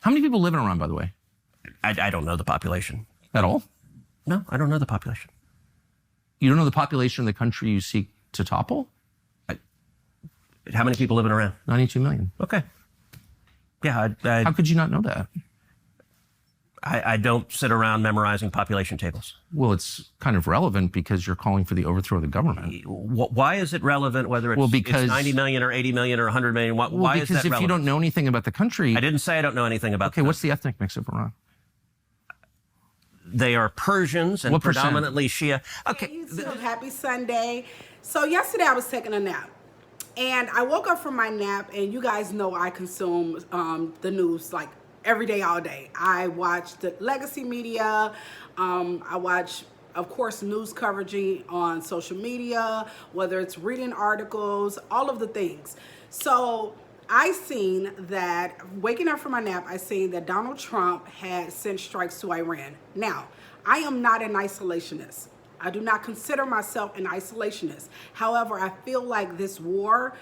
How many people live in Iran, by the way? I don't know the population. At all? No, I don't know the population. You don't know the population of the country you seek to topple? How many people live in Iran? 92 million. Okay. Yeah, How could you not know that? I don't sit around memorizing population tables. Well, it's kind of relevant because you're calling for the overthrow of the government. Why is it relevant whether it's, because, it's 90 million or 80 million or 100 million? Why is that relevant? Because if you don't know anything about the country... I didn't say I don't know anything about Okay, what's the ethnic mix of Iran? They are Persians and predominantly Shia. Okay. Hey, YouTube, happy Sunday. So yesterday I was taking a nap. And I woke up from my nap, and you guys know I consume the news like every day, all day. I watch the legacy media. I watch, of course, news coverage on social media, whether it's reading articles, all of the things. So I seen that, waking up from my nap, I seen that Donald Trump had sent strikes to Iran. Now, I am not an isolationist. I do not consider myself an isolationist. However, I feel like this war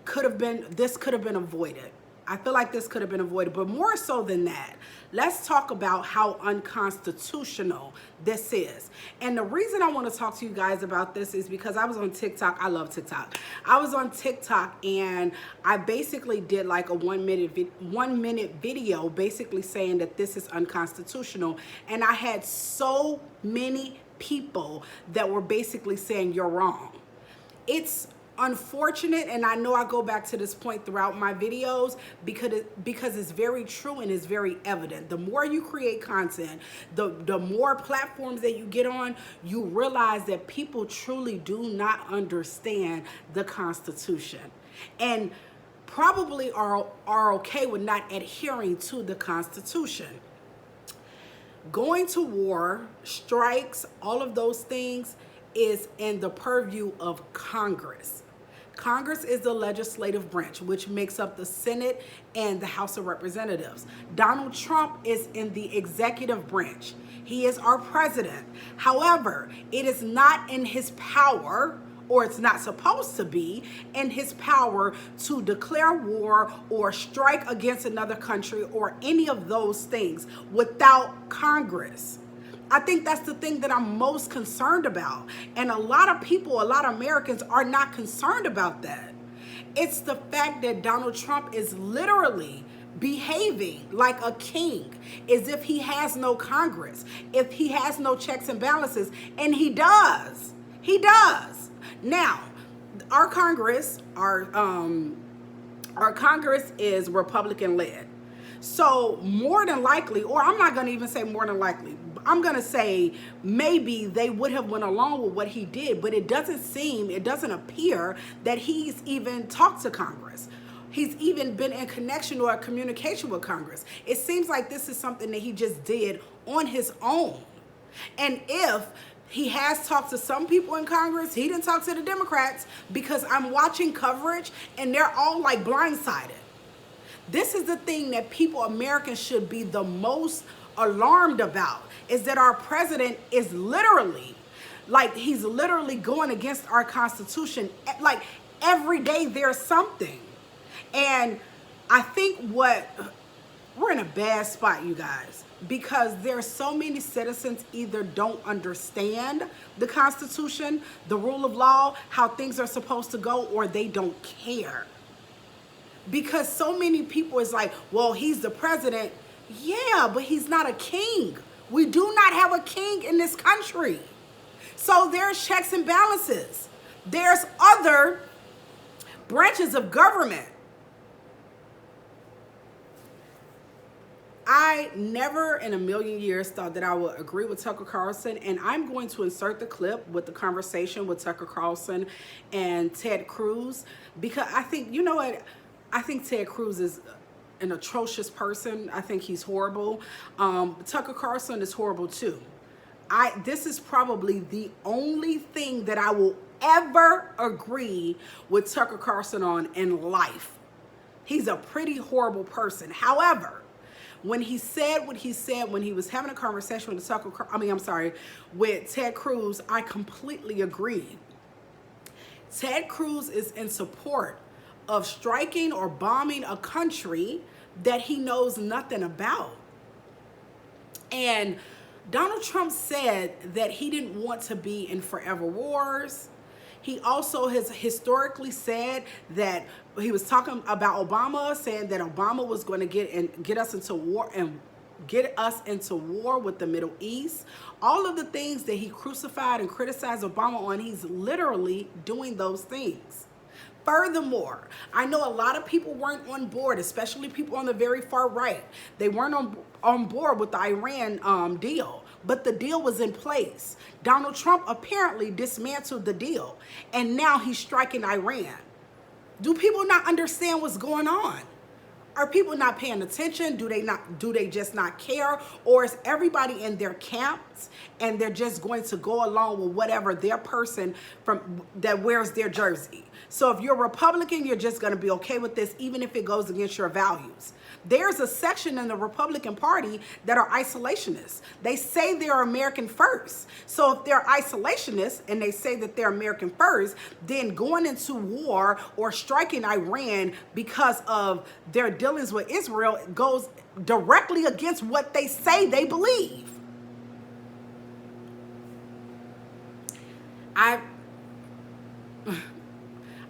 could have been avoided. I feel like this could have been avoided, but more so than that, let's talk about how unconstitutional this is. And the reason I want to talk to you guys about this is because I was on TikTok. I love TikTok. I was on TikTok and I basically did like a one minute video basically saying that this is unconstitutional. And I had so many people that were basically saying you're wrong. It's unfortunate, and I know I go back to this point throughout my videos because it's very true and it's very evident. The more you create content, the more platforms that you get on, you realize that people truly do not understand the Constitution and probably are okay with not adhering to the Constitution. Going to war, strikes, all of those things is in the purview of Congress. Congress is the legislative branch, which makes up the Senate and the House of Representatives. Donald Trump is in the executive branch. He is our president. However, it is not in his power, or it's not supposed to be in his power to declare war or strike against another country or any of those things without Congress. I think that's the thing that I'm most concerned about. And a lot of people, a lot of Americans are not concerned about that. It's the fact that Donald Trump is literally behaving like a king, as if he has no Congress, if he has no checks and balances, and he does. He does. Now, our Congress is Republican led. So more than likely, or I'm not going to even say more than likely, I'm going to say maybe they would have went along with what he did, but it doesn't appear that he's even talked to Congress. He's even been in connection or communication with Congress. It seems like this is something that he just did on his own. And if he has talked to some people in Congress, he didn't talk to the Democrats, because I'm watching coverage and they're all like blindsided. This is the thing that people, Americans, should be the most alarmed about, is that our president is literally, like, he's literally going against our Constitution. Like, every day there's something. And I think we're in a bad spot, you guys, because there's so many citizens either don't understand the Constitution, the rule of law, how things are supposed to go, or they don't care. Because so many people is like, well, he's the president. Yeah, but he's not a king. We do not have a king in this country. So there's checks and balances. There's other branches of government. I never in a million years thought that I would agree with Tucker Carlson, and I'm going to insert the clip with the conversation with Tucker Carlson and Ted Cruz, because I think, you know what, I think Ted Cruz is an atrocious person. I think he's horrible. Tucker Carlson is horrible too. This is probably the only thing that I will ever agree with Tucker Carlson on in life. He's a pretty horrible person. However, when he said what he said when he was having a conversation with with Ted Cruz, I completely agree. Ted Cruz is in support of striking or bombing a country that he knows nothing about. And Donald Trump said that he didn't want to be in forever wars. He also has historically said that he was talking about Obama, saying that Obama was going to get us into war with the Middle East. All of the things that he crucified and criticized Obama on, he's literally doing those things. Furthermore, I know a lot of people weren't on board, especially people on the very far right. They weren't on board with the Iran deal, but the deal was in place. Donald Trump apparently dismantled the deal, and now he's striking Iran. Do people not understand what's going on? Are people not paying attention? Do they just not care? Or is everybody in their camps and they're just going to go along with whatever their person that wears their jersey? So if you're Republican, you're just going to be okay with this, even if it goes against your values. There's a section in the Republican Party that are isolationists. They say they're American first. So if they're isolationists and they say that they're American first, then going into war or striking Iran because of their dealings with Israel goes directly against what they say they believe.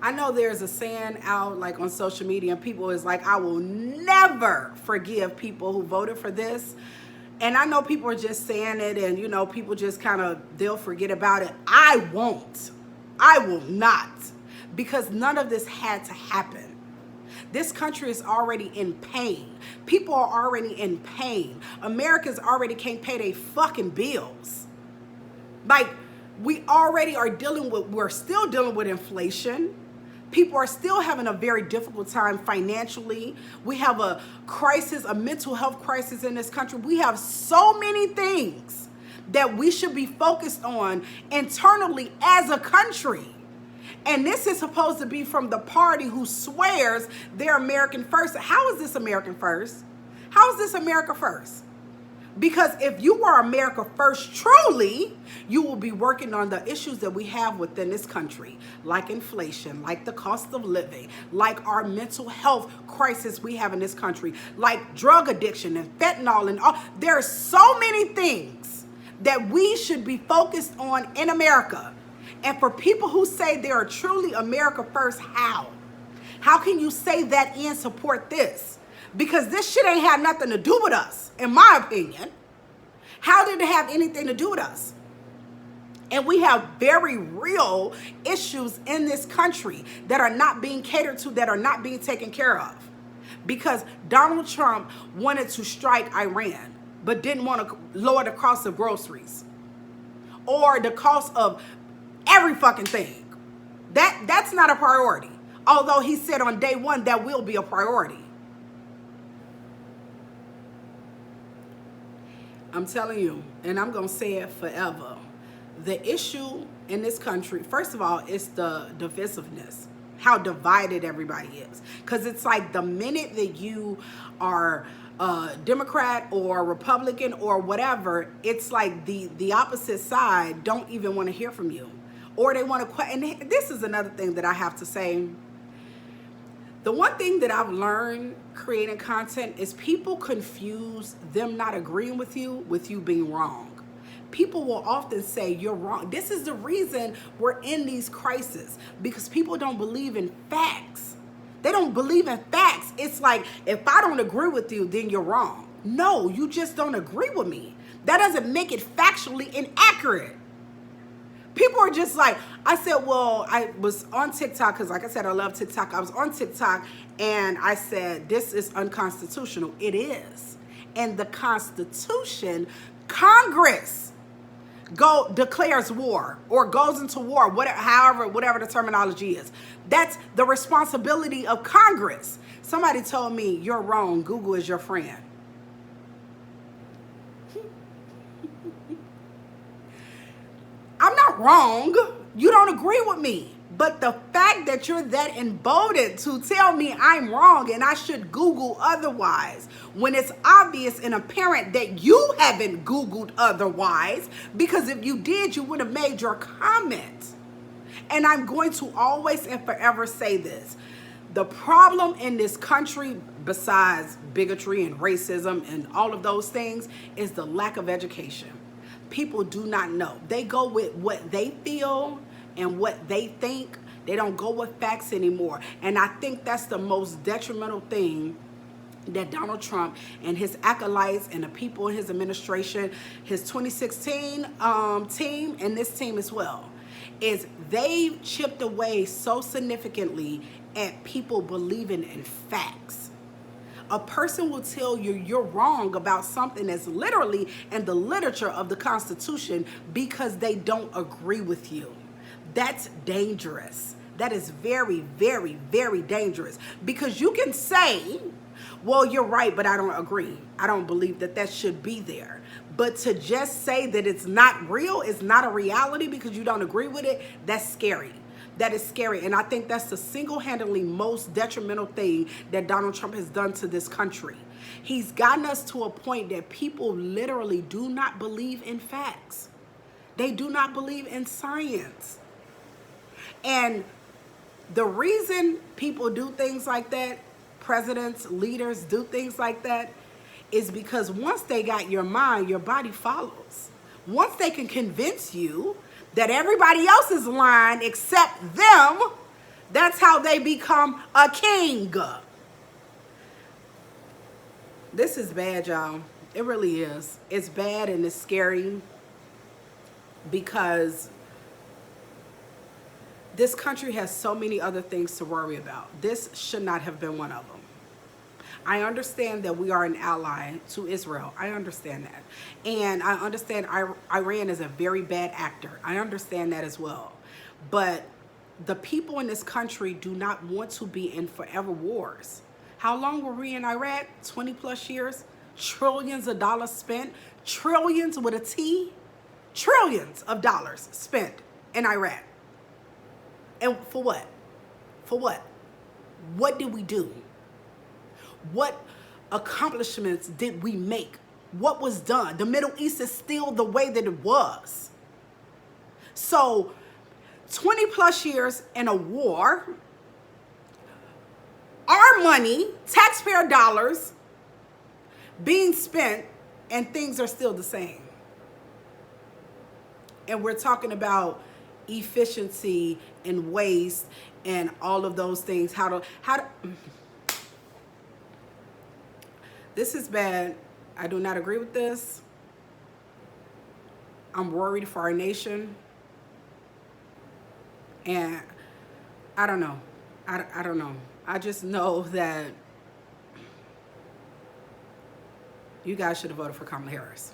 I know there's a saying out like on social media, and people is like, I will never forgive people who voted for this. And I know people are just saying it, and you know, people just they'll forget about it. I won't. I will not, because none of this had to happen. This country is already in pain. People are already in pain. Americans already can't pay their fucking bills. Like, we're still dealing with inflation. People are still having a very difficult time financially. We have a crisis, a mental health crisis in this country. We have so many things that we should be focused on internally as a country. And this is supposed to be from the party who swears they're American first. How is this American first? How is this America first? Because if you were America first truly, you will be working on the issues that we have within this country, like inflation, like the cost of living, like our mental health crisis we have in this country, like drug addiction and fentanyl and all. There are so many things that we should be focused on in America. And for people who say they are truly America first, how? How can you say that and support this? Because this shit ain't had nothing to do with us, in my opinion. How did it have anything to do with us? And we have very real issues in this country that are not being catered to, that are not being taken care of. Because Donald Trump wanted to strike Iran, but didn't want to lower the cost of groceries or the cost of every fucking thing. That's not a priority. Although he said on day one that will be a priority. I'm telling you, and I'm going to say it forever. The issue in this country, first of all, is the divisiveness, how divided everybody is. Because it's like the minute that you are Democrat or Republican or whatever, it's like the opposite side don't even want to hear from you. Or they want to, and this is another thing that I have to say. The one thing that I've learned creating content is people confuse them not agreeing with you being wrong. People will often say you're wrong. This is the reason we're in these crises, because people don't believe in facts. They don't believe in facts. It's like, if I don't agree with you, then you're wrong. No, you just don't agree with me. That doesn't make it factually inaccurate. People are just like, I said, well, I was on TikTok, because like I said, I love TikTok. I was on TikTok and I said, this is unconstitutional. It is. And the Constitution, Congress declares war or goes into war, whatever the terminology is. That's the responsibility of Congress. Somebody told me, you're wrong. Google is your friend. I'm not wrong. You don't agree with me. But the fact that you're that emboldened to tell me I'm wrong and I should Google otherwise, when it's obvious and apparent that you haven't Googled otherwise, because if you did, you would have made your comment. And I'm going to always and forever say this. The problem in this country, besides bigotry and racism and all of those things, is the lack of education. People do not know. They go with what they feel and what they think. They don't go with facts anymore. And I think that's the most detrimental thing that Donald Trump and his acolytes and the people in his administration, his 2016 team and this team as well, is they've chipped away so significantly at people believing in facts. A person will tell you you're wrong about something that's literally in the literature of the Constitution because they don't agree with you. That's dangerous. That is very, very, very dangerous, because you can say, well, you're right, but I don't agree. I don't believe that that should be there. But to just say that it's not real, it's not a reality because you don't agree with it, that's scary. That is scary. And I think that's the single-handedly most detrimental thing that Donald Trump has done to this country. He's gotten us to a point that people literally do not believe in facts. They do not believe in science. And the reason people do things like that, presidents, leaders do things like that, is because once they got your mind, your body follows. Once they can convince you that everybody else is lying except them, that's how they become a king. This is bad, y'all. It really is. It's bad and it's scary because this country has so many other things to worry about. This should not have been one of them. I understand that we are an ally to Israel. I understand that. And I understand Iran is a very bad actor. I understand that as well. But the people in this country do not want to be in forever wars. How long were we in Iraq? 20 plus years? Trillions of dollars spent. Trillions with a T. Trillions of dollars spent in Iraq. And for what? For what? What did we do? What accomplishments did we make? What was done? The Middle East is still the way that it was. So 20 plus years in a war, our money, taxpayer dollars being spent, and things are still the same. And we're talking about efficiency and waste and all of those things. How to This is bad. I do not agree with this. I'm worried for our nation. And I don't know. I don't know. I just know that you guys should have voted for Kamala Harris.